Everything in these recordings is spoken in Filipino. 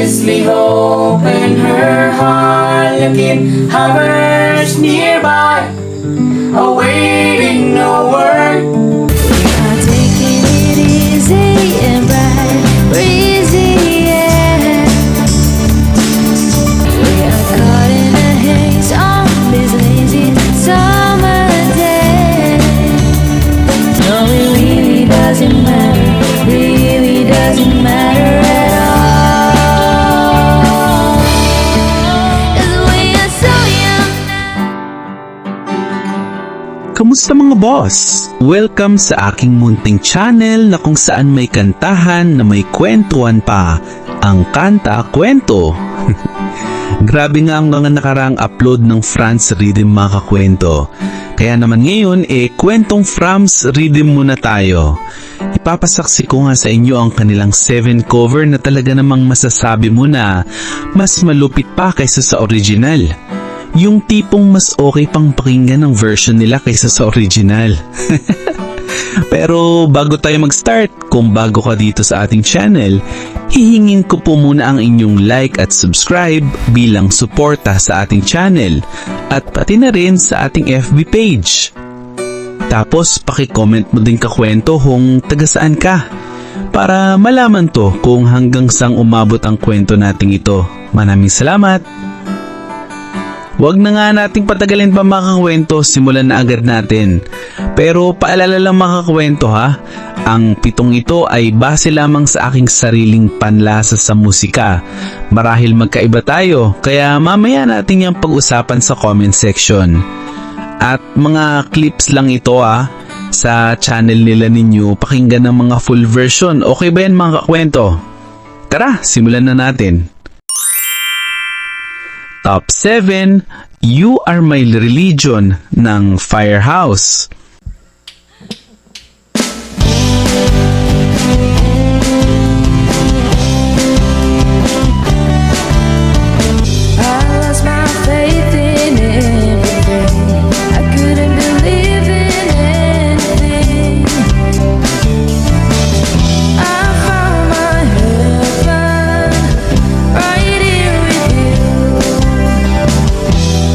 endlessly hope in her heart. Looking hovers nearby, awaiting no word. I'm taking it easy and bright, breezy, yeah. We are caught in a haze on this lazy summer day. No, it really doesn't matter, really doesn't matter at all. 'Cause we are so young now. Kamusta mga boss? Welcome sa aking munting channel na kung saan may kantahan na may kwentuhan pa. Ang Kanta Kwento. Grabe nga ang mga nakaraang upload ng Franz Rhythm mga kakwento. Kaya naman ngayon kwentong Franz Rhythm muna tayo. Ipapasaksi ko nga sa inyo ang kanilang 7 cover na talaga namang masasabi mo na mas malupit pa kaysa sa original. Yung tipong mas okay pang pakinggan ng version nila kaysa sa original. Pero bago tayo mag-start, kung bago ka dito sa ating channel, hihingin ko po muna ang inyong like at subscribe bilang suporta sa ating channel at pati na rin sa ating FB page. Tapos paki-comment mo din kakwento kung taga saan ka para malaman to kung hanggang sang umabot ang kwento nating ito. Maraming salamat! Huwag na nga nating patagalin pa mga kakwento, simulan na agad natin. Pero paalala lang mga kakwento ha, ang 7 ito ay base lamang sa aking sariling panlasa sa musika. Marahil magkaiba tayo, kaya mamaya natin yung pag-usapan sa comment section. At mga clips lang ito sa channel nila ninyo, pakinggan ng mga full version. Okay ba yan mga kakwento? Tara, simulan na natin. Top 7, You Are My Religion ng Firehouse. I lost my faith in everything. I couldn't believe in anything. I found my heaven right here with you.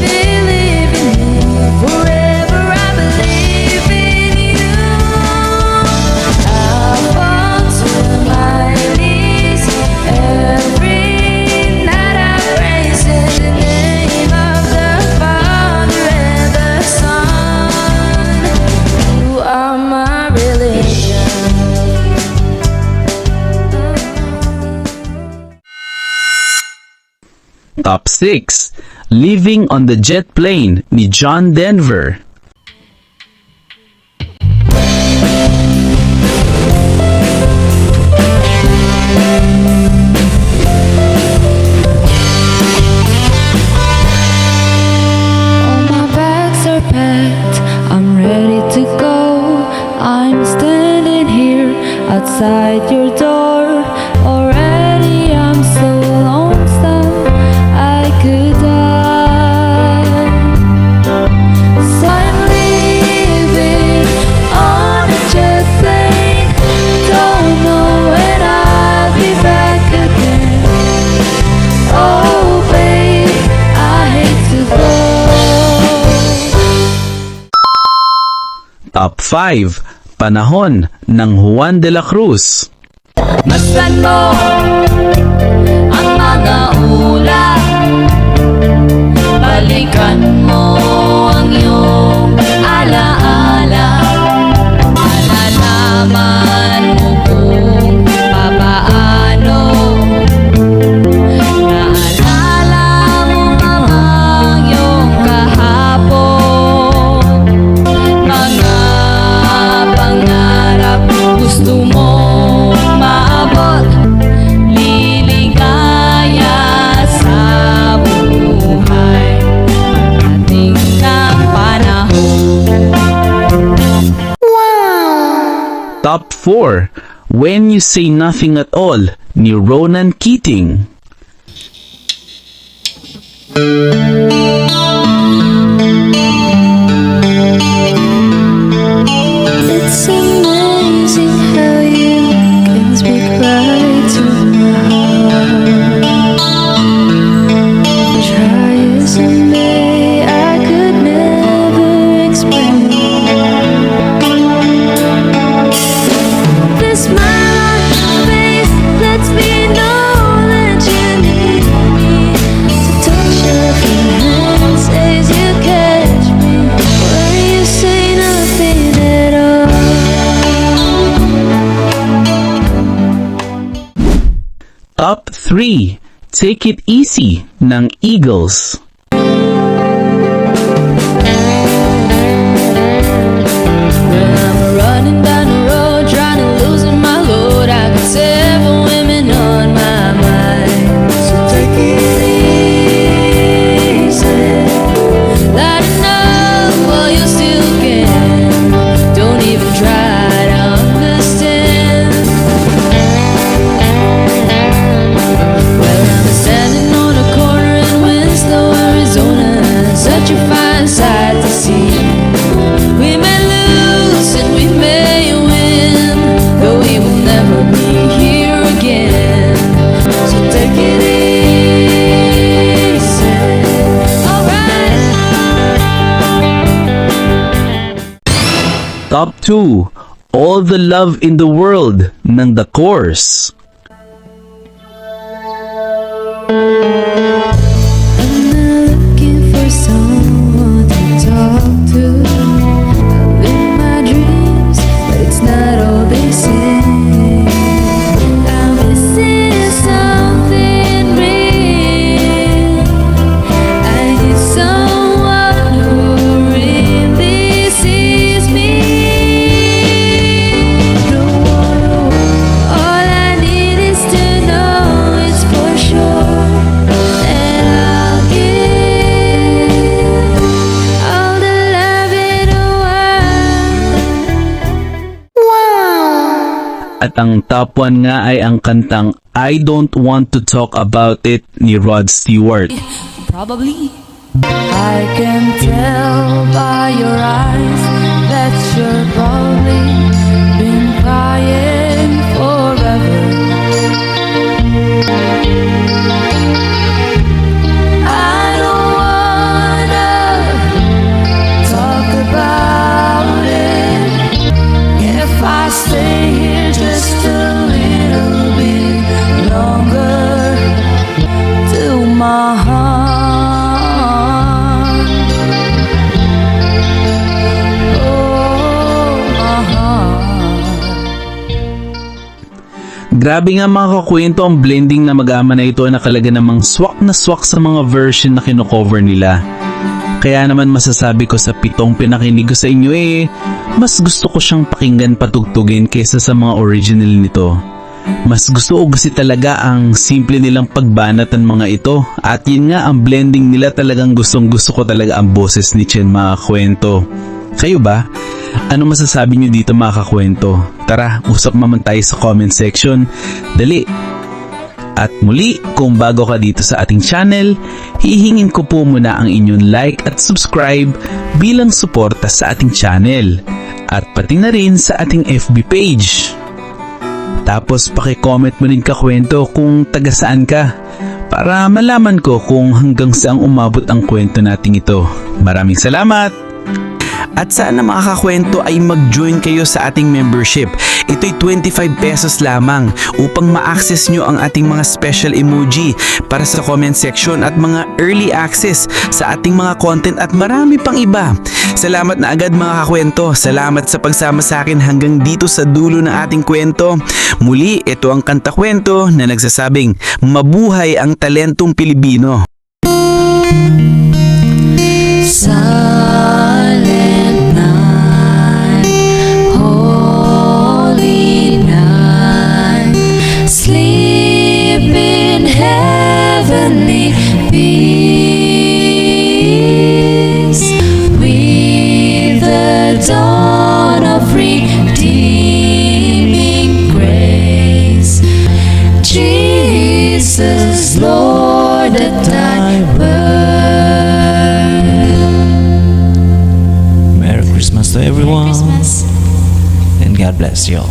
Believe in me forever. I believe in you. I fall to my knees every night. I praise in the name of the Father and the Son. You are my religion. Top 6, Living on the Jet Plane ni John Denver. All my bags are packed, I'm ready to go. I'm standing here outside your door. Already I'm so lonesome, I could die. So I'm leaving on a jet plane. Don't know when I'll be back again. Oh babe, I hate to go. Top 5, Panahon ng Juan de la Cruz. Masdan mo ang mga ulan, balikan mo ang iyong alaala. Malalaman mo kung papaano. Naalala mo mga iyong kahapon, mga pangarap gusto mong maabot. Liligaya sa buhay, ating ng panahon. Top 4, When You Say Nothing at All ni Ronan Keating. It's amazing how you can speak right to my heart. 3. Take It Easy ng Eagles. I'm running down the road, trying to loosen my load. I got 7 women on my mind. So take it easy. Lighten up while you still can. Don't even try to understand. Well, I'm standing on a corner in Winslow, Arizona, such a fine sight to see. We may lose and we may win, but we will never be here again. So take it easy. Alright. Top 2. All the Love in the World ng The Course. I'm not looking for someone to talk to. I live my dreams, but it's not all they say. I'm missing something real. I need someone who really sees me. All I need is to know it's for sure that I'll give all the love in the world. At ang top 1 nga ay ang kantang I Don't Want to Talk About It ni Rod Stewart. Probably. I can tell by your eyes that you're probably been crying forever. I don't wanna talk about it. If I stay here just a little bit longer, to my heart, oh my heart. Grabe nga mga kakwento ang blending na mag-ama na ito na nakalaga namang swak na swak sa mga version na kinocover nila. Kaya naman masasabi ko sa 7 pinakinig ko sa inyo mas gusto ko siyang pakinggan patugtugin kaysa sa mga original nito. Mas gusto ko kasi talaga ang simple nilang pagbanat ng mga ito at yun nga ang blending nila talagang gustong gusto ko talaga ang boses ni Chen mga kwento. Kayo ba? Ano masasabi nyo dito mga kakwento? Tara, usap naman tayo sa comment section. Dali! At muli, kung bago ka dito sa ating channel, hihingin ko po muna ang inyong like at subscribe bilang suporta sa ating channel at pati na rin sa ating FB page. Tapos paki-comment mo rin kakwento kung taga saan ka para malaman ko kung hanggang saan umabot ang kwento nating ito. Maraming salamat! At sana mga kakwento ay mag-join kayo sa ating membership. Ito'y 25 pesos lamang upang ma-access nyo ang ating mga special emoji para sa comment section at mga early access sa ating mga content at marami pang iba. Salamat na agad mga kakwento. Salamat sa pagsama sa akin hanggang dito sa dulo ng ating kwento. Muli, ito ang Kanta Kwento na nagsasabing mabuhay ang talentong Pilipino. Silent night, holy night, sleep in heavenly peace. With the dawn of redeeming grace, Jesus, Lord, at thy birth. Merry Christmas to everyone, Christmas. and God bless you all.